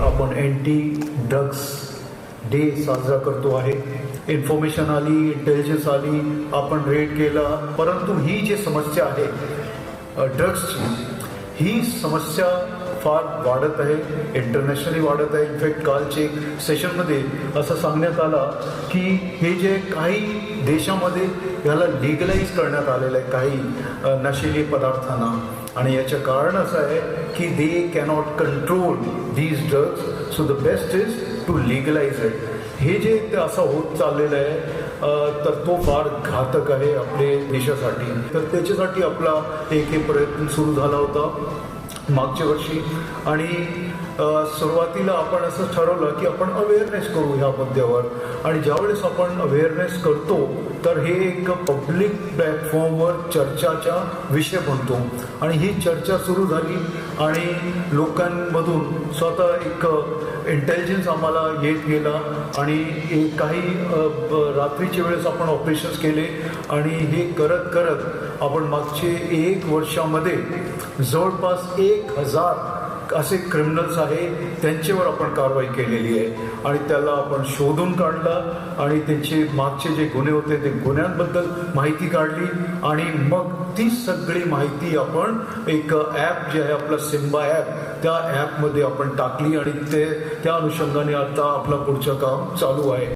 आपण anti drugs day साजरा करतो आहे. इन्फॉर्मेशन आली, इंटेलिजन्स आली, आपण रेड केला, परंतु ही जी समस्या आहे ड्रग्सची, ही समस्या फार वाढत आहे, इंटरनॅशनली वाढत आहे. इनफॅक्ट कालचे एक सेशनमध्ये असं सांगण्यात आलं की हे जे काही देशामध्ये ह्याला लिगलाइज करण्यात आलेलं आहे काही नशिली पदार्थांना, आणि याचं कारण असं आहे की they cannot control these drugs, so the best is to legalise it. हे जे ते असं होत चाललेलं आहे तर तो फार घातक आहे आपले देशासाठी. तर त्याच्यासाठी आपला एक हे प्रयत्न सुरू झाला होता मागच्या वर्षी, आणि सुरुवातीला आपण असं ठरवलं की आपण अवेअरनेस करू ह्या मुद्द्यावर. आणि ज्यावेळेस आपण अवेअरनेस करतो तर हे एक पब्लिक प्लॅटफॉर्मवर चर्चाचा विषय बनतो, आणि ही चर्चा सुरू झाली आणि लोकांमधून स्वतः एक इंटेलिजन्स आम्हाला येत गेला, आणि काही रात्रीच्या वेळेस आपण ऑपरेशन्स केले, आणि हे करत करत आपण मागचे 1 वर्षामध्ये जवळपास 1000 असे क्रिमिनल्स आहे त्यांच्यावर आपण कारवाई केलेली आहे, आणि त्याला आपण शोधून काढला, आणि त्यांचे मागचे जे गुन्हे होते ते गुन्ह्यांबद्दल माहिती काढली, आणि मग ती सगळी माहिती आपण एक ॲप जे आहे आपला सिम्बा ॲप, त्या ॲपमध्ये आपण टाकली, आणि त्या अनुषंगाने आता आपलं पुढचं काम चालू आहे.